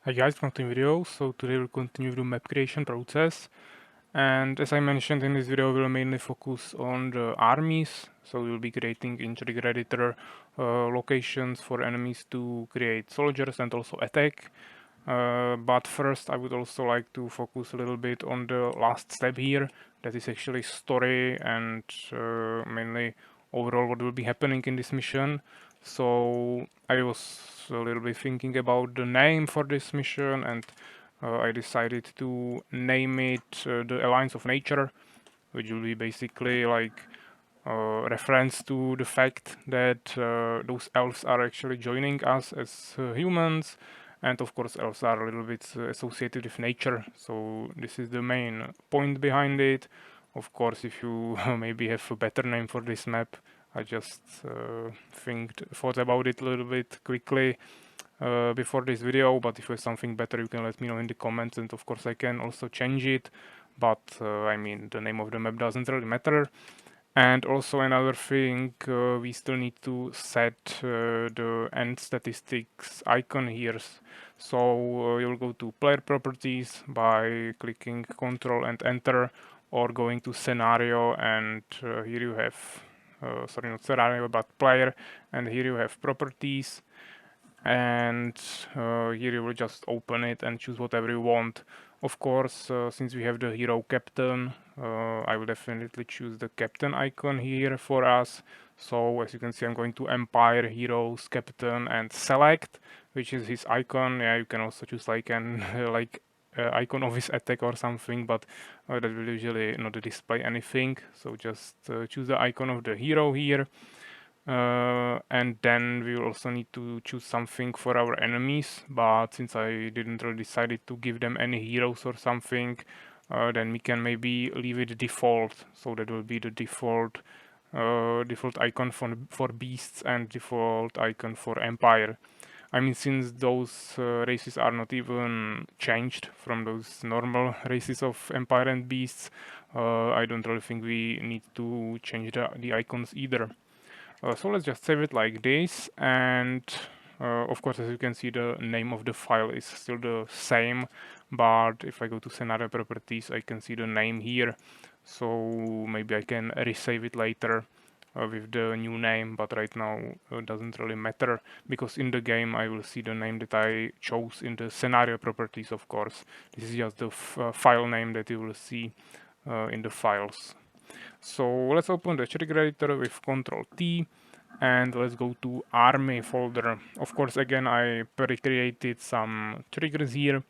Hi guys, welcome to the video. So today we'll continue the map creation process. And as I mentioned in this video, we'll mainly focus on the armies. So we'll be creating in Trigger Editor locations for enemies to create soldiers and also attack. But first I would also like to focus a little bit on the last step here. That is actually story and mainly overall what will be happening in this mission. So I was a little bit thinking about the name for this mission, and I decided to name it the Alliance of Nature, which will be basically like reference to the fact that those elves are actually joining us as humans, and of course elves are a little bit associated with nature, so this is the main point behind it. Of course, if you maybe have a better name for this map, I just thought about it a little bit quickly before this video, but if there's something better you can let me know in the comments, and of course I can also change it, but I mean the name of the map doesn't really matter. And also another thing, we still need to set the end statistics icon here. So you'll go to player properties by clicking Ctrl and Enter, or going to scenario, and here you have, sorry, not scenario, but player, and here you have properties, and here you will just open it and choose whatever you want. Of course, since we have the hero captain, I will definitely choose the captain icon here for us. So as you can see, I'm going to Empire, Heroes, Captain, and Select, which is his icon. Yeah, you can also choose like an icon of his attack or something, but that will usually not display anything. So just choose the icon of the hero here. And then we will also need to choose something for our enemies, but since I didn't really decide to give them any heroes or something, then we can maybe leave it default, so that will be the default default icon for beasts and default icon for empire. I mean, since those races are not even changed from those normal races of empire and beasts, I don't really think we need to change the icons either. So let's just save it like this, and of course, as you can see, the name of the file is still the same, but if I go to scenario properties, I can see the name here, so maybe I can resave it later with the new name, but right now it doesn't really matter, because in the game I will see the name that I chose in the scenario properties. Of course, this is just the file name that you will see in the files. So let's open the trigger editor with Ctrl T, and let's go to army folder. Of course, again, I pre-created some triggers here.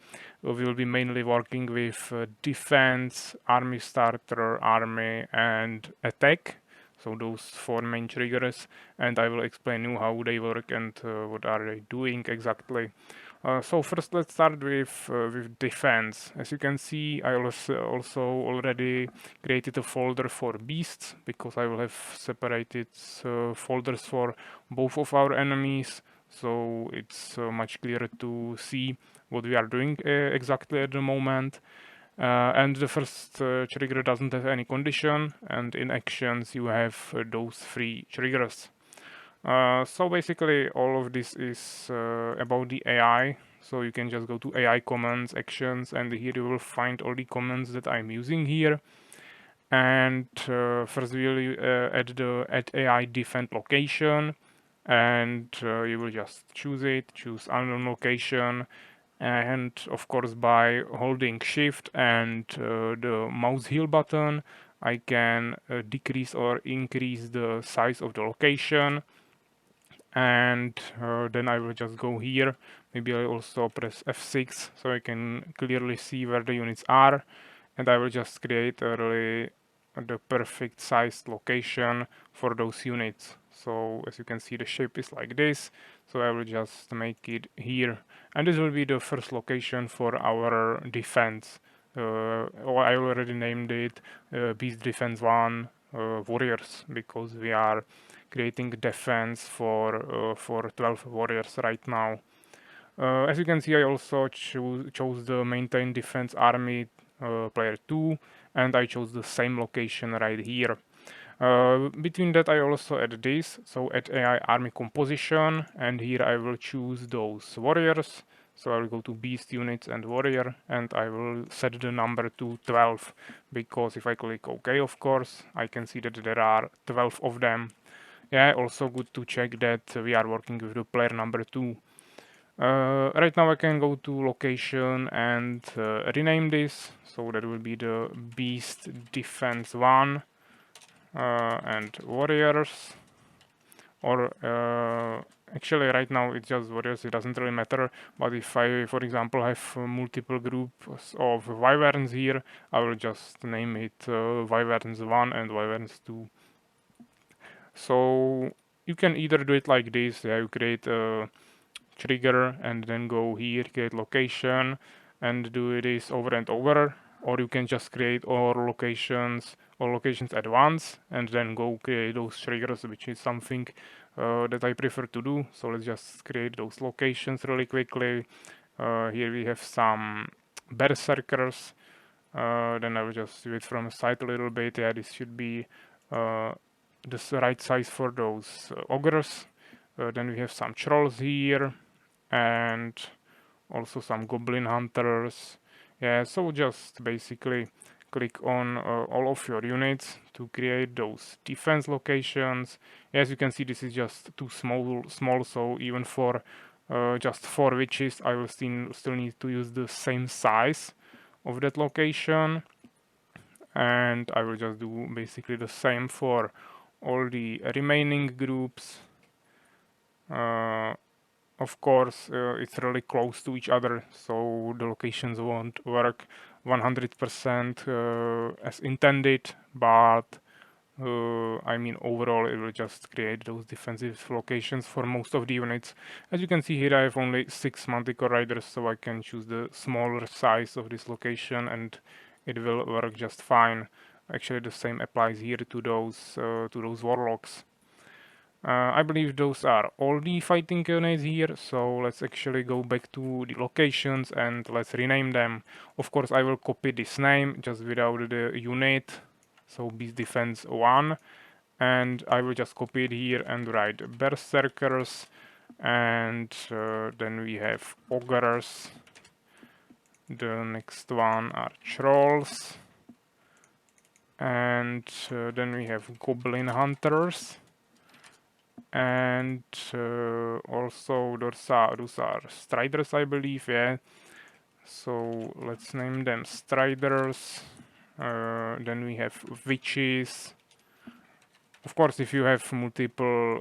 We will be mainly working with defense, army starter, army, and attack. So those four main triggers, and I will explain you how they work and what are they doing exactly. So first, let's start with defense. As you can see, I also already created a folder for beasts, because I will have separated folders for both of our enemies. So it's much clearer to see what we are doing exactly at the moment. And the first trigger doesn't have any condition, and in actions you have those three triggers. So basically all of this is about the AI. So you can just go to AI commands, actions, and here you will find all the commands that I'm using here. And first we will add the add AI defend location, and you will just choose it, choose unknown location, and of course by holding shift and the mouse wheel button, I can decrease or increase the size of the location. And then I will just go here. Maybe I also press F6 so I can clearly see where the units are, and I will just create a really the perfect sized location for those units. So as you can see, the shape is like this, so I will just make it here, and this will be the first location for our defense. I already named it Beast Defense 1 Warriors, because we are creating defense for 12 warriors right now. As you can see, I also chose the maintain defense army player 2, and I chose the same location right here. Between that I also add this, so add AI army composition, and here I will choose those warriors. So I will go to beast units and warrior, and I will set the number to 12, because if I click OK, of course, I can see that there are 12 of them. Yeah, also good to check that we are working with the player number 2. Right now I can go to location and rename this, so that will be the beast defense 1 and warriors, or actually right now it's just warriors, it doesn't really matter, but if I, for example, have multiple groups of wyverns here, I will just name it wyverns 1 and wyverns 2. So you can either do it like this, yeah, you create a trigger and then go here, create location, and do this over and over, or you can just create all locations at once and then go create those triggers, which is something that I prefer to do. So let's just create those locations really quickly. Here we have some berserkers. Then I will just do it from the side a little bit. Yeah, this should be the right size for those ogres. Then we have some trolls here and also some goblin hunters. Yeah, so just basically click on all of your units to create those defense locations. As you can see, this is just too small, so even for just 4 witches, I will still need to use the same size of that location, and I will just do basically the same for all the remaining groups. Of course, it's really close to each other, so the locations won't work 100% as intended, but I mean overall it will just create those defensive locations for most of the units. As you can see here, I have only 6 Manticore Riders, so I can choose the smaller size of this location and it will work just fine. Actually, the same applies here to those warlocks. I believe those are all the fighting units here, so let's actually go back to the locations and let's rename them. Of course, I will copy this name just without the unit, so Beast Defense 1, and I will just copy it here and write Berserkers, and then we have Ogres. The next one are Trolls, and then we have Goblin Hunters. And also those are striders, I believe, yeah. So let's name them striders. Then we have witches. Of course, if you have multiple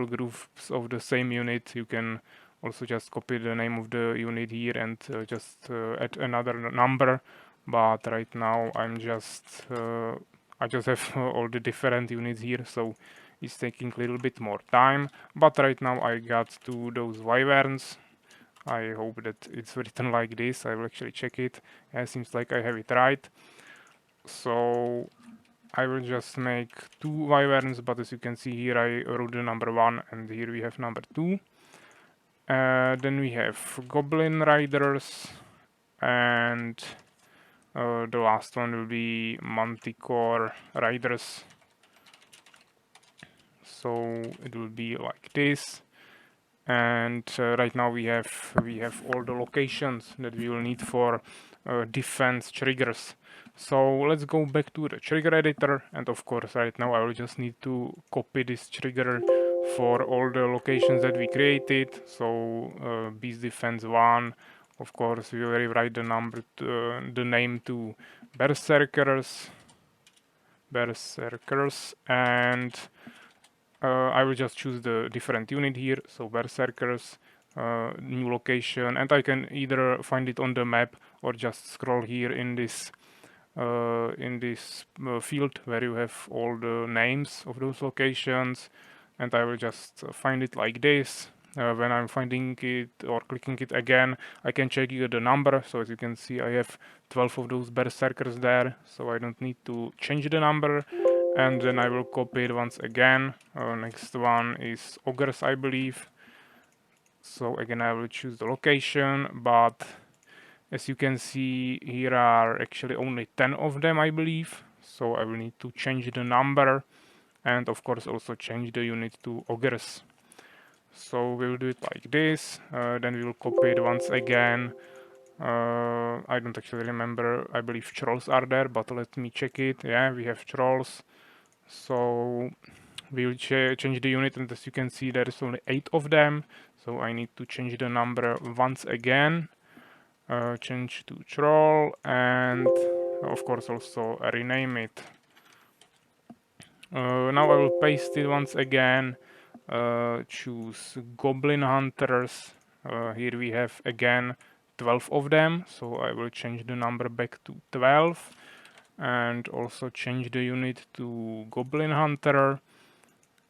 groups of the same unit, you can also just copy the name of the unit here and just add another number. But right now I just have all the different units here, so it's taking a little bit more time. But right now I got to those wyverns. I hope that it's written like this. I will actually check it. Yeah, seems like I have it right. So I will just make 2 wyverns, but as you can see here, I wrote the number 1 and here we have number 2. Then we have goblin riders, and the last one will be manticore riders. So it will be like this. And right now we have all the locations that we will need for defense triggers. So let's go back to the trigger editor, and of course right now I will just need to copy this trigger for all the locations that we created. So beast defense 1, of course we will rewrite the name to berserkers, and I will just choose the different unit here, so berserkers, new location, and I can either find it on the map or just scroll here in this field where you have all the names of those locations, and I will just find it like this. When I'm finding it or clicking it again, I can check here the number. So as you can see, I have 12 of those berserkers there, so I don't need to change the number. And then I will copy it once again. Next one is ogres, I believe. So again, I will choose the location, but as you can see, here are actually only 10 of them, I believe. So I will need to change the number and of course also change the unit to ogres. So we'll do it like this, then we will copy it once again. I don't actually remember, I believe trolls are there, but let me check it. Yeah, we have trolls. So we'll change the unit, and as you can see there is only 8 of them, so I need to change the number once again. Change to troll, and of course also rename it. Now I will paste it once again. Choose Goblin Hunters. Here we have again 12 of them, so I will change the number back to 12 and also change the unit to Goblin Hunter,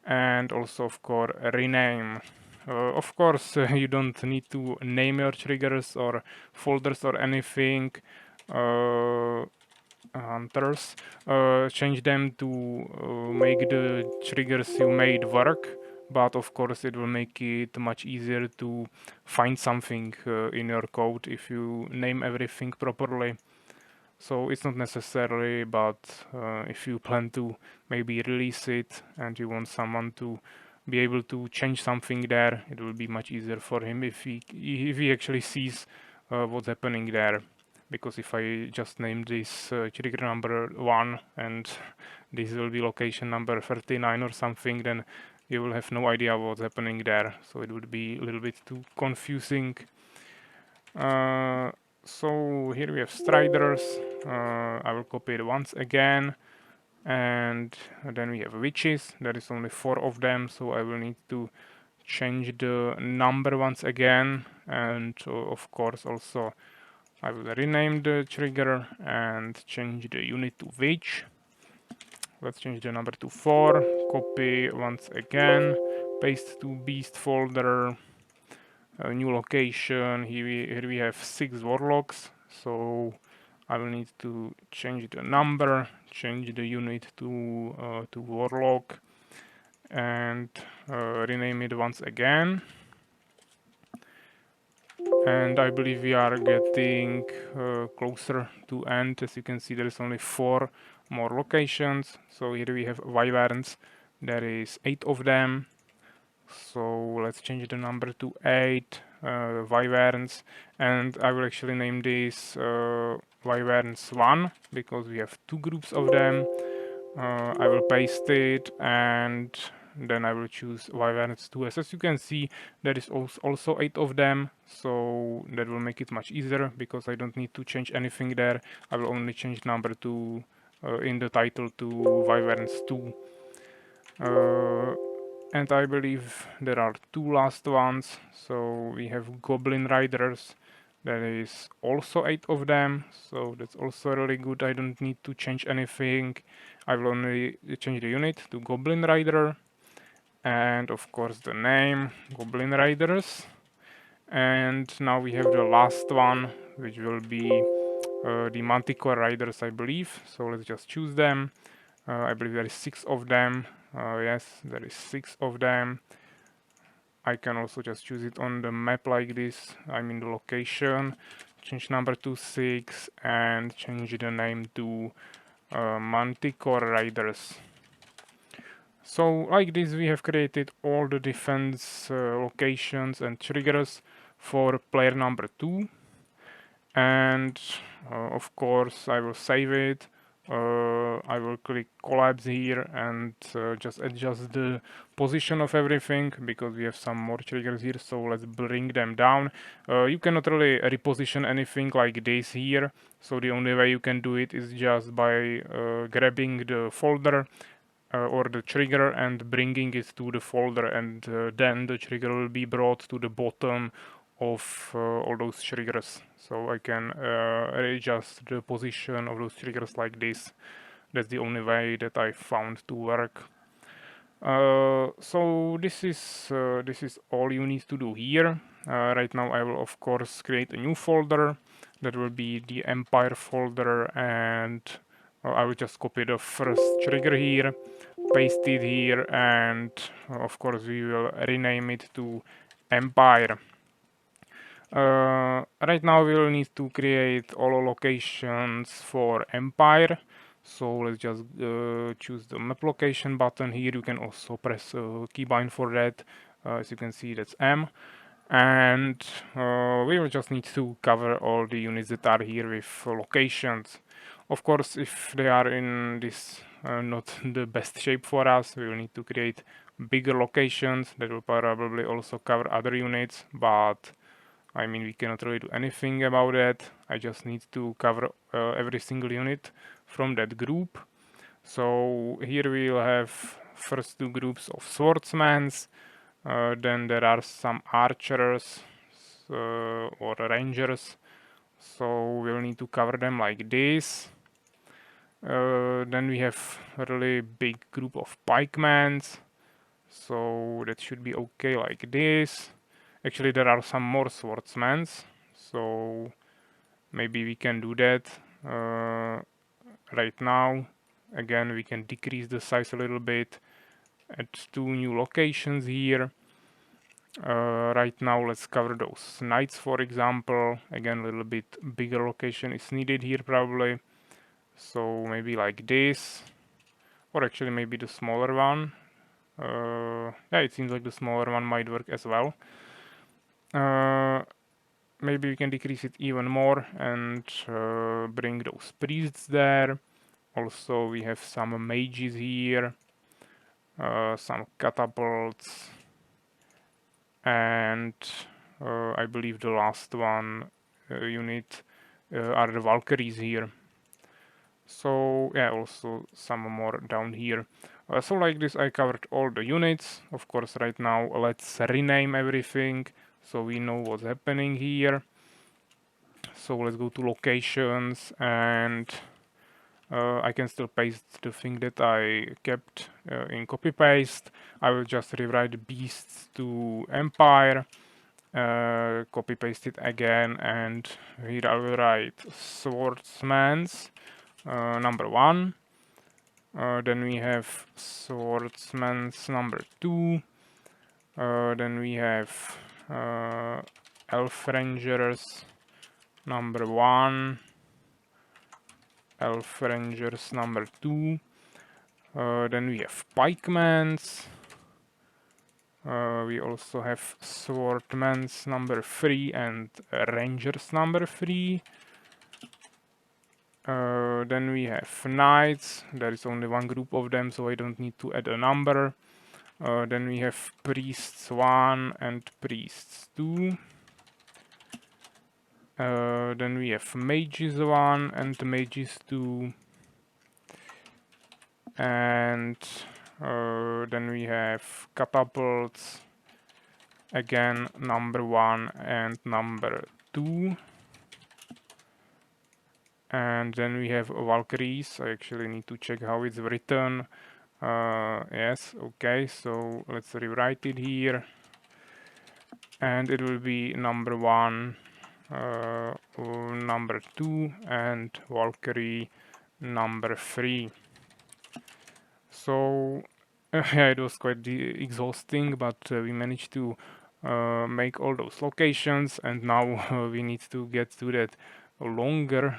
and also of course rename. Of course you don't need to name your triggers or folders or anything. Hunters, change them to make the triggers you made work, but of course it will make it much easier to find something in your code if you name everything properly. So it's not necessary, but if you plan to maybe release it and you want someone to be able to change something there, it will be much easier for him if he actually sees what's happening there. Because if I just name this trigger number 1 and this will be location number 39 or something, then you will have no idea what's happening there. So it would be a little bit too confusing. So here we have Striders. I will copy it once again. And then we have Witches. There is only 4 of them, so I will need to change the number once again. And of course also I will rename the trigger and change the unit to Witch. Let's change the number to 4. Copy once again. Paste to Beast folder. New location. Here we have 6 warlocks, so I will need to change the number, change the unit to warlock, and rename it once again. And I believe we are getting closer to end. As you can see, there is only 4 more locations. So here we have wyverns. There is 8 of them. So let's change the number to 8 wyverns, and I will actually name these wyverns 1 because we have 2 groups of them. I will paste it, and then I will choose wyverns 2. As you can see, there is also 8 of them, so that will make it much easier because I don't need to change anything there. I will only change number to in the title to wyverns 2. And I believe there are 2 last ones. So we have Goblin Riders. There is also 8 of them, so that's also really good. I don't need to change anything. I will only change the unit to Goblin Rider, and of course the name Goblin Riders. And now we have the last one, which will be the Manticore Riders, I believe. So let's just choose them. I believe there is 6 of them. Yes, there is 6 of them. I can also just choose it on the map like this. I'm in the location, change number to 6 and change the name to Manticore Riders. So like this we have created all the defense locations and triggers for player number 2. And of course I will save it. I will click collapse here and just adjust the position of everything because we have some more triggers here, so let's bring them down. You cannot really reposition anything like this here, so the only way you can do it is just by grabbing the folder or the trigger and bringing it to the folder, and then the trigger will be brought to the bottom of all those triggers. So I can adjust the position of those triggers like this. That's the only way that I found to work. So this is all you need to do here. Right now I will of course create a new folder that will be the Empire folder, and I will just copy the first trigger here, paste it here, and of course we will rename it to Empire. Right now we will need to create all locations for Empire. So let's just choose the map location button here. You can also press keybind for that. As you can see, that's M. And we will just need to cover all the units that are here with locations. Of course, if they are in this not the best shape for us, we will need to create bigger locations that will probably also cover other units, but I mean, we cannot really do anything about that. I just need to cover every single unit from that group. So here we will have first two groups of swordsmen, then there are some archers or rangers, so we'll need to cover them like this. Then we have a really big group of pikemen, so that should be okay like this. Actually, there are some more swordsmen, so maybe we can do that right now. Again, we can decrease the size a little bit, add two new locations here. Right now, let's cover those knights, for example. Again, a little bit bigger location is needed here probably. So maybe like this, or actually maybe the smaller one. Yeah, it seems like the smaller one might work as well. Maybe we can decrease it even more and bring those priests there. Also, we have some mages here, some catapults, and I believe the last one unit are the Valkyries here. So yeah, also some more down here. So like this, I covered all the units. Of course, right now let's rename everything so we know what's happening here. So let's go to locations, and I can still paste the thing that I kept in copy paste. I will just rewrite beasts to empire, copy paste it again, and here I will write swordsman's number 1. Then we have swordsman's number 2. Then we have elf rangers number 1. Elf rangers number 2. Then we have pikemans. We also have swordmans number 3 and rangers number 3. Then we have knights. There is only one group of them, so I don't need to add a number. Then we have priests 1 and priests 2. Then we have mages 1 and mages 2. And then we have catapults, again number 1 and number 2. And then we have Valkyries. I actually need to check how it's written. Yes, okay, so let's rewrite it here. And it will be number 1, number 2, and Valkyrie number 3. So yeah, it was quite exhausting, but we managed to make all those locations, and now we need to get to that longer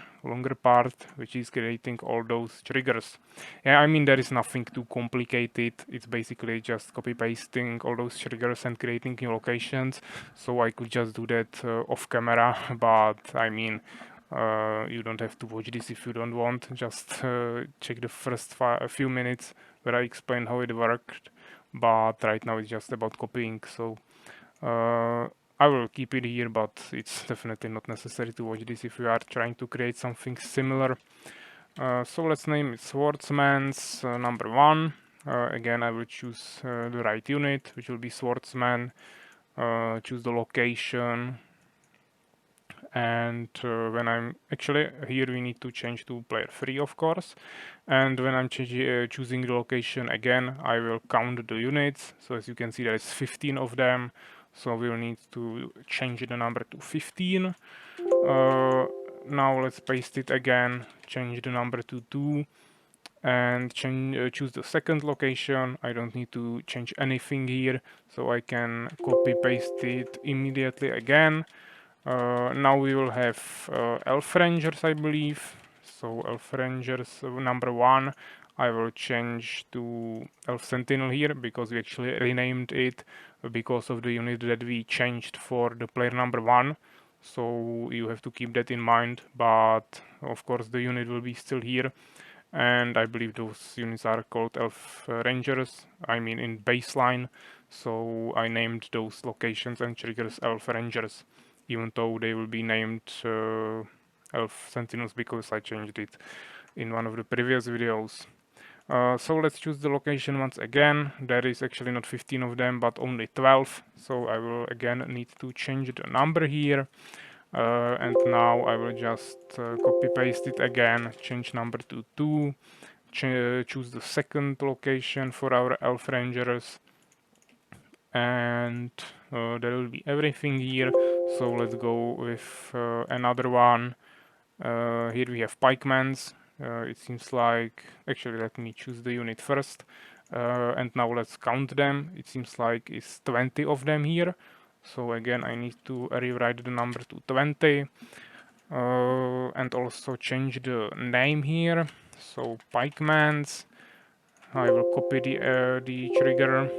part, which is creating all those triggers. Yeah, I mean, there is nothing too complicated. It's basically just copy pasting all those triggers and creating new locations. So I could just do that off camera, but I mean, you don't have to watch this if you don't want. Just check the first few minutes where I explain how it worked. But right now it's just about copying. So I will keep it here, but it's definitely not necessary to watch this if you are trying to create something similar. So let's name it Swordsman's number 1. Again, I will choose the right unit, which will be Swordsman. Choose the location. And when I'm actually here, we need to change to player 3, of course. And when I'm choosing the location again, I will count the units. So as you can see, there is 15 of them. So we'll need to change the number to 15. Now let's paste it again, change the number to 2, and choose the second location. I don't need to change anything here, so I can copy paste it immediately again. Now we will have elf rangers, I believe. So elf rangers number 1, I will change to Elf Sentinel here because we actually renamed it because of the unit that we changed for the player number 1. So you have to keep that in mind, but of course the unit will be still here, and I believe those units are called Elf Rangers, I mean in baseline, so I named those locations and triggers Elf Rangers, even though they will be named Elf Sentinels because I changed it in one of the previous videos. So let's choose the location once again. There is actually not 15 of them, but only 12. So I will again need to change the number here. And now I will just copy paste it again, change number to 2, choose the second location for our Elf Rangers, and there will be everything here. So let's go with another one. Here we have pikemans. It seems like, actually let me choose the unit first, and now let's count them. It seems like it's 20 of them here. So again I need to rewrite the number to 20, and also change the name here. So pikemans. I will copy the trigger,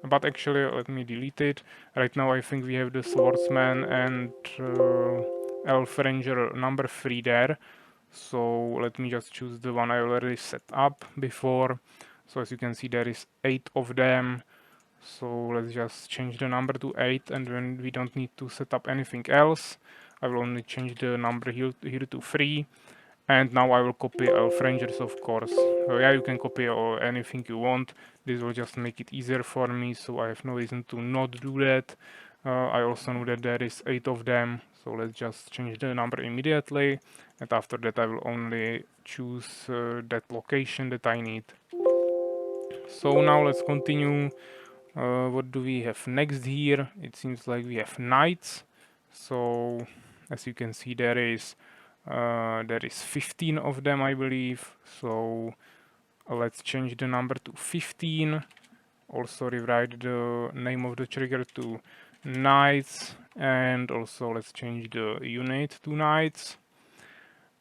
but actually let me delete it. Right now I think we have the swordsman and elf ranger number 3 there. So let me just choose the one I already set up before. So as you can see there is 8 of them. So let's just change the number to 8, and then we don't need to set up anything else. I will only change the number here to 3. And now I will copy Elf Rangers, of course. Yeah, you can copy anything you want. This will just make it easier for me, so I have no reason to not do that. I also know that there is 8 of them, so let's just change the number immediately. And after that I will only choose that location that I need. So now let's continue. What do we have next here? It seems like we have knights. So as you can see there is 15 of them, I believe. So let's change the number to 15. Also rewrite the name of the trigger to knights, and also let's change the unit to knights.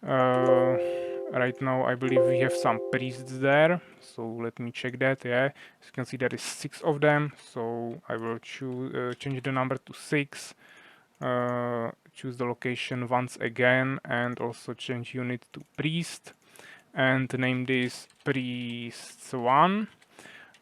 Right now I believe we have some priests there, so let me check that. Yeah, as you can see there is 6 of them, so I will change the number to 6. Choose the location once again, and also change unit to priest, and name this priest 1.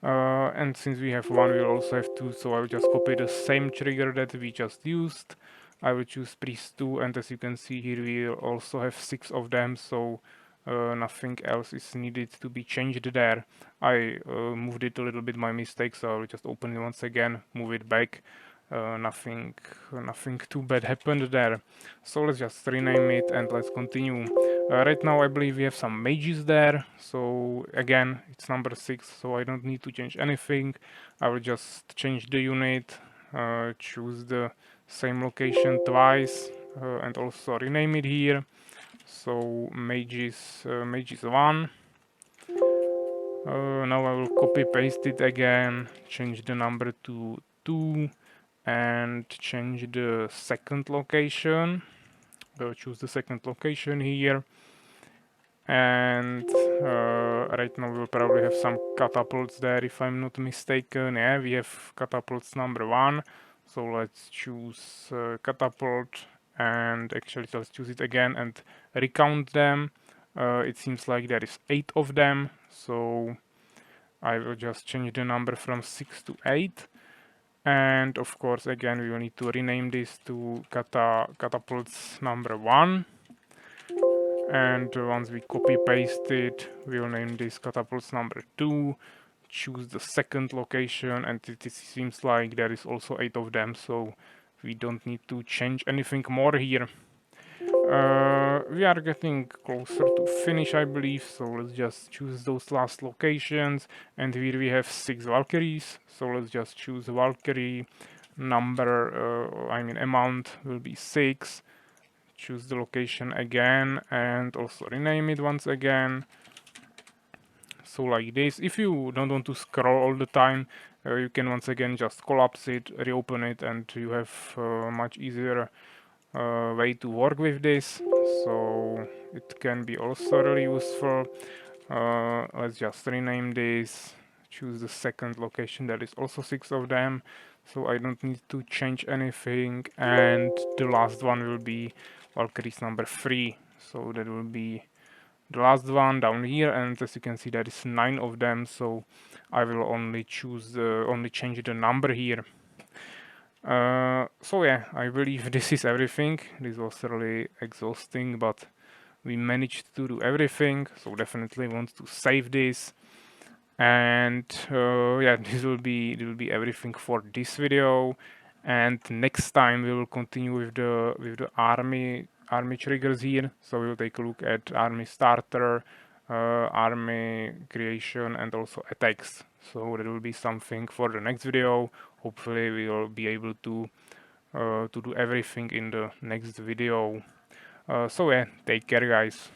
And since we have 1, we'll also have 2, so I will just copy the same trigger that we just used. I will choose priest 2, and as you can see here we also have 6 of them, so nothing else is needed to be changed there. I moved it a little bit, my mistake, so I will just open it once again, move it back. Nothing too bad happened there. So let's just rename it and let's continue. Right now I believe we have some mages there, so again it's number 6, so I don't need to change anything. I will just change the unit, choose the same location twice, and also rename it here. So mages 1. Now I will copy paste it again, change the number to 2, and change the second location. Choose the second location here, and right now we'll probably have some catapults there if I'm not mistaken. Yeah, we have catapults number 1, so let's choose catapult, and actually let's choose it again and recount them. It seems like there is 8 of them, so I will just change the number from 6 to 8. And of course again we will need to rename this to catapults number 1. And once we copy paste it, we'll name this catapults number 2, choose the second location, and it seems like there is also 8 of them, so we don't need to change anything more here. We are getting closer to finish, I believe, so let's just choose those last locations, and here we have 6 Valkyries, so let's just choose Valkyrie number, amount will be 6. Choose the location again and also rename it once again. So like this. If you don't want to scroll all the time, you can once again just collapse it, reopen it, and you have a much easier way to work with this. So it can be also really useful. Let's just rename this, choose the second location, there is also 6 of them, so I don't need to change anything, and the last one will be Valkyries number 3, so that will be the last one down here, and as you can see there is 9 of them, so I will only change the number here. So yeah, I believe this is everything. This was really exhausting, but we managed to do everything, so definitely want to save this. And yeah, this will be everything for this video, and next time we will continue with the army triggers here. So we'll take a look at army starter, army creation, and also attacks. So that will be something for the next video. Hopefully we will be able to do everything in the next video. So yeah, take care guys.